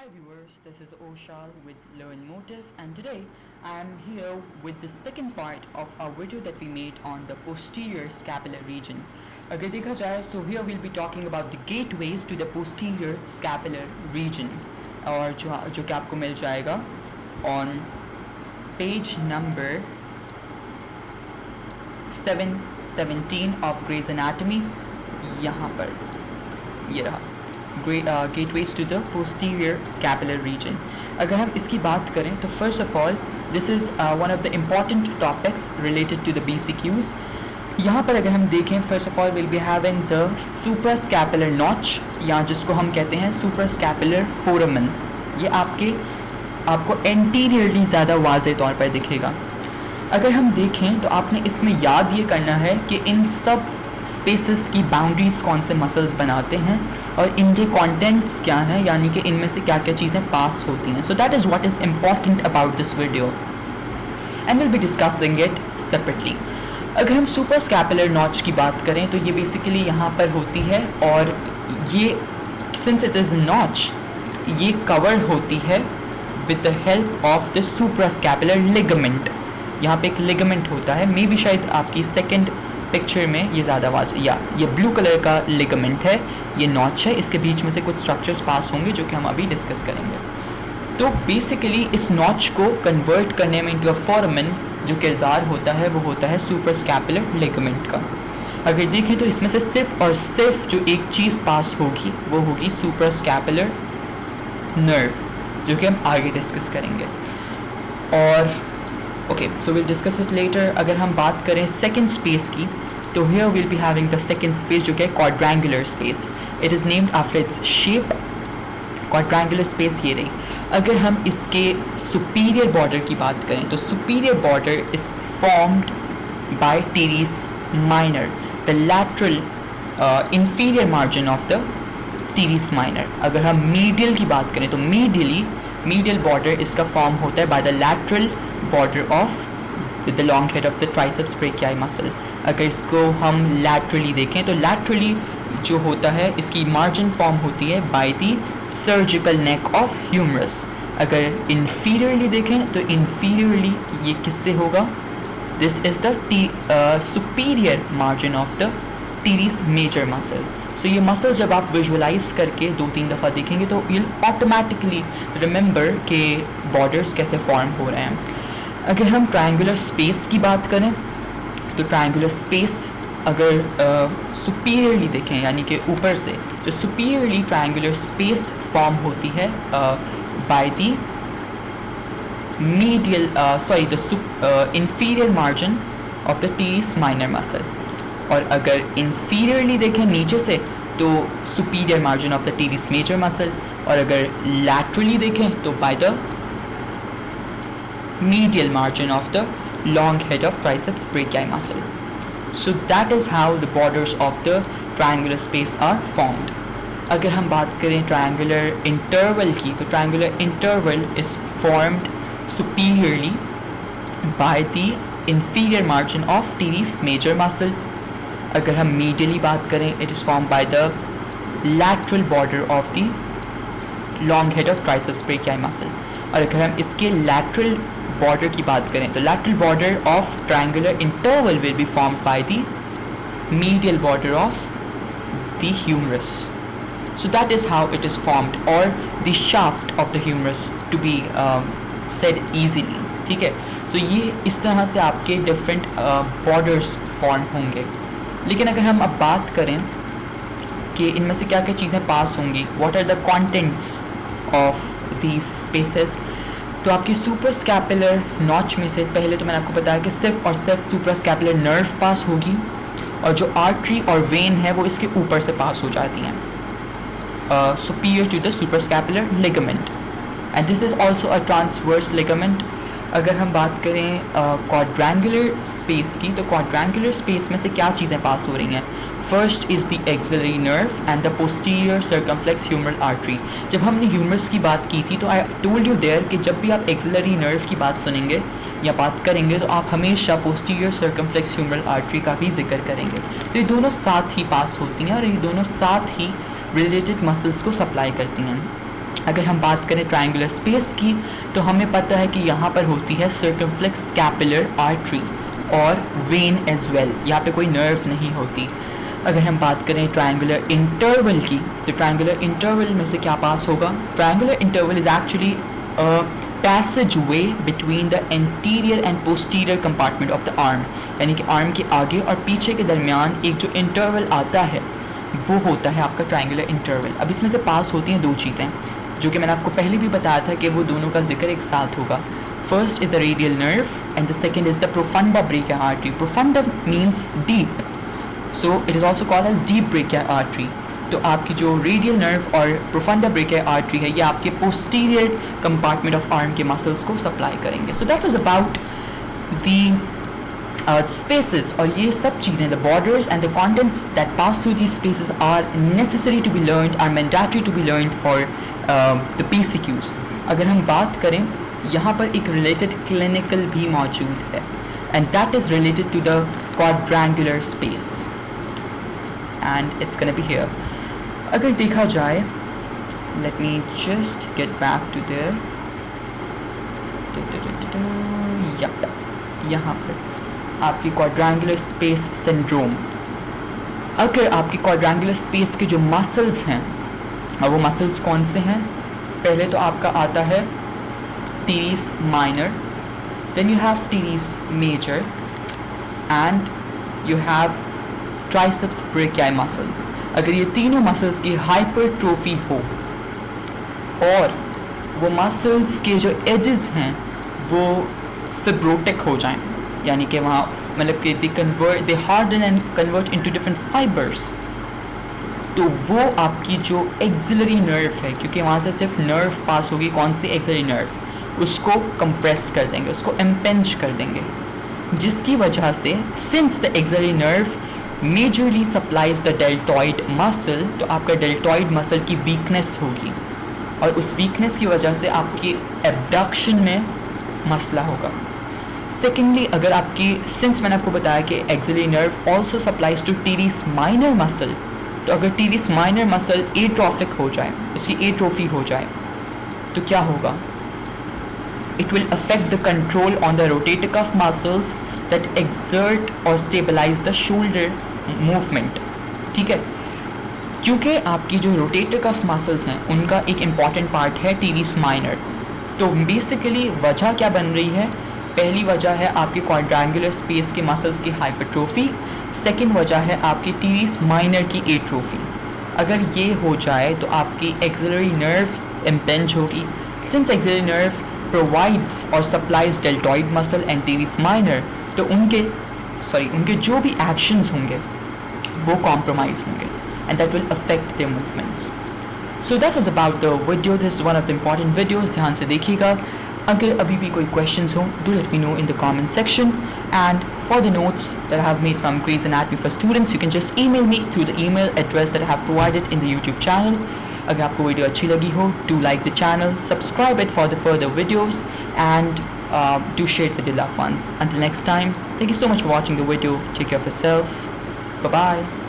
Hi viewers, this is Oshal with Learn Motive, and today I am here with the second part of our video that we made on the posterior scapular region. अगर देखा जाए, so here we'll be talking about the gateways to the posterior scapular region, और जो कि आपको मिल जाएगा on page number 717 of Grey's Anatomy. यहाँ पर ये रहा gateways to the posterior scapular region. अगर हम इसकी बात करें तो first of all this is one of the important topics related to the BCQs. यहाँ पर अगर हम देखें first of all we'll be having the suprascapular notch, या जिसको हम कहते हैं suprascapular foramen. ये आपको anteriorly ज़्यादा वाज़े तौर पर दिखेगा. अगर हम देखें तो आपने इसमें याद ये करना है कि इन सब स्पेसेस की बाउंड्रीज कौन से मसल्स बनाते हैं और इनके कंटेंट्स क्या हैं, यानी कि इनमें से क्या क्या चीज़ें पास होती हैं. So that is what is important about this video and will be discussing it separately. अगर हम सुपर स्कैपुलर नॉच की बात करें तो ये बेसिकली यहाँ पर होती है, और ये सिंस इट इज़ नॉच ये कवर होती है with the help of the suprascapular ligament. यहाँ पे एक लिगामेंट होता है, मे बी शायद आपकी सेकेंड पिक्चर में ये ज़्यादा आवाज़, या ये ब्लू कलर का लिगामेंट है, ये नॉच है, इसके बीच में से कुछ स्ट्रक्चर्स पास होंगे जो कि हम अभी डिस्कस करेंगे. तो बेसिकली इस नॉच को कन्वर्ट करने में इनटू अ फोरामेन जो किरदार होता है वो होता है सुपरस्कैपुलर लिगामेंट का. अगर देखें तो इसमें से सिर्फ और सिर्फ जो एक चीज़ पास होगी वो होगी सुपरस्कैपुलर नर्व, जो कि हम आगे डिस्कस करेंगे. और okay, so will discuss it later. अगर हम बात करें सेकेंड स्पेस की तो here will be having the second space जो कि है quadrangular space. It is named after its shape. Quadrangular space ये रही. अगर हम इसके सुपीरियर बॉर्डर की बात करें तो superior border is formed by टीरीस minor, the lateral inferior margin of the teres minor. अगर हम मीडियल की बात करें तो मीडियल बॉर्डर इसका फॉर्म होता है by the lateral border of with the long head of the triceps brachii muscle. अगर इसको हम laterally देखें तो laterally जो होता है इसकी margin form होती है by the surgical neck of humerus. अगर inferiorly देखें तो inferiorly ये किससे होगा? This is the superior margin of the teres major muscle. So ये मसल जब आप विजुअलाइज करके 2-3 दफ़ा देखेंगे तो you'll automatically remember कि borders कैसे फॉर्म हो रहे हैं. अगर हम ट्रायंगुलर स्पेस की बात करें तो ट्रायंगुलर स्पेस अगर सुपीरियरली देखें, यानी कि ऊपर से, जो सुपीरियरली ट्रायंगुलर स्पेस फॉर्म होती है by the medial the inferior margin of the teres minor muscle. और अगर इंफीरियरली देखें नीचे से तो superior margin of the teres major muscle, और अगर लैटरली देखें तो by the medial margin of the long head of triceps brachii muscle. So that is how the borders of the triangular space are formed. अगर हम बात करें triangular interval की तो triangular interval is formed superiorly by the inferior margin of teres major muscle. अगर हम medially बात करें it is formed by the lateral border of the long head of triceps brachii muscle. और अगर हम इसके lateral border की बात करें तो lateral border of triangular interval will be formed by the medial border of the humerus. So that is how it is formed, or the shaft of the humerus to be said easily. ठीक है, so ये इस तरह से आपके different borders form होंगे. लेकिन अगर हम अब बात करें कि इनमें से क्या क्या चीज़ें पास होंगी, what are the contents of these spaces, तो आपकी सुपर स्कैपुलर नॉच में से पहले तो मैंने आपको बताया कि सिर्फ और सिर्फ सुपर स्कैपुलर नर्व पास होगी, और जो आर्टरी और वेन है वो इसके ऊपर से पास हो जाती हैं, superior to the suprascapular ligament, and this is also a transverse ligament. अगर हम बात करें क्वाड्रेंगुलर स्पेस की तो क्वाड्रेंगुलर स्पेस में से क्या चीज़ें पास हो रही हैं? First is the axillary nerve and the posterior circumflex humeral artery. जब हमने ह्यूमरस की बात की थी तो आई टोल्ड यू देयर कि जब भी आप एक्सिलरी नर्व की बात सुनेंगे या बात करेंगे तो आप हमेशा पोस्टीरियर सर्कमफ्लेक्स ह्यूमरल आर्टरी का भी जिक्र करेंगे. तो ये दोनों साथ ही पास होती हैं और ये दोनों साथ ही रिलेटेड मसल्स को सप्लाई करती हैं. अगर हम बात करें ट्रायंगुलर स्पेस की, तो हमें पता है कि यहाँ पर होती है सर्कमफ्लेक्स स्कैपुलर आर्टरी और वेन एज वेल, यहाँ पे कोई नर्व नहीं होती। अगर हम बात करें ट्रायंगुलर इंटरवल की, तो ट्रायंगुलर इंटरवल में से क्या पास होगा? Triangular interval is actually passage way between the anterior and posterior compartment of the arm, यानी कि आर्म के आगे और पीछे के दरमियान एक जो इंटरवल आता है वो होता है आपका ट्रायंगुलर इंटरवल। अब इसमें से पास होती हैं दो चीज़ें जो कि मैंने आपको पहले भी बताया था कि वो दोनों का जिक्र एक साथ होगा। First is the radial nerve and the second is the profunda brachii artery. Profunda means deep, so it is also called as deep brachii artery. तो आपकी जो रेडियल नर्व और प्रोफंडा ब्रेकिया आर्टरी है ये आपके पोस्टीरियर कंपार्टमेंट ऑफ आर्म के muscles को supply करेंगे। So that was about the spaces, और ये सब चीज़ें, the borders and the contents that pass through these spaces are necessary to be learned, are mandatory to be learned for the PCQs। अगर हम बात करें, यहाँ पर एक related clinical भी मौजूद है and that is related to the quadrangular space and it's gonna be here। अगर देखा जाए, let me just get back to there, yep, यहाँ पर आपकी क्वाड्रेंगुलर स्पेस सिंड्रोम। अगर आपकी क्वाड्रेंगुलर स्पेस के जो मसल्स हैं, और वो मसल्स कौन से हैं? पहले तो आपका आता है teres minor, then you have teres major and you have triceps brachii muscle. अगर ये तीनों मसल्स की हाइपरट्रोफी हो और वो मसल्स के जो एजेस हैं वो फिब्रोटिक हो जाएं, यानी कि वहाँ मतलब कि they harden and convert into different fibres, तो वो आपकी जो एक्सिलरी नर्व है, क्योंकि वहाँ से सिर्फ नर्व पास होगी, कौन सी? एक्सिलरी नर्व, उसको कंप्रेस कर देंगे, उसको इम्पेंज कर देंगे, जिसकी वजह से since the axillary nerve majorly supplies the deltoid muscle, तो आपका डेल्टॉइड मसल की वीकनेस होगी और उस वीकनेस की वजह से आपकी एब्डक्शन में मसला होगा। सेकेंडली, अगर आपकी, सिंस मैंने आपको बताया कि axillary nerve also supplies to teres minor muscle, तो अगर टीरीस माइनर मसल एट्रोफिक हो जाए, उसकी एट्रोफी हो जाए, तो क्या होगा? It will affect the control on the rotator cuff muscles that exert और स्टेबलाइज द शोल्डर मूवमेंट। ठीक है, क्योंकि आपकी जो रोटेटर कफ मसल्स हैं उनका एक इम्पॉर्टेंट पार्ट है टीरीस माइनर। तो बेसिकली वजह क्या बन रही है? पहली वजह है आपकी क्वाड्रेंगुलर स्पेस के मसल्स की हाइपरट्रोफी, सेकंड वजह है आपकी टीरीस माइनर की एट्रोफी। अगर ये हो जाए तो आपकी एक्सिलरी नर्व इम्पेंज होगी। सिंस एक्सिलरी नर्व प्रोवाइड्स और supplies deltoid muscle and टीरीस minor, तो उनके जो भी एक्शंस होंगे वो कॉम्प्रोमाइज होंगे and that will affect there movements. So that was about the video, this is one of the important videos, ध्यान से देखिएगा। अगर अभी भी कोई questions हो, do let me know in the comment section, and for the notes that I have made from Grey's Anatomy for students, you can just email me through the email address that I have provided in the YouTube channel। अगर आपको video अच्छी लगी हो, do like the channel, subscribe it for the further videos, and do share it with your loved ones। Until next time, thank you so much for watching the video, take care of yourself, bye bye।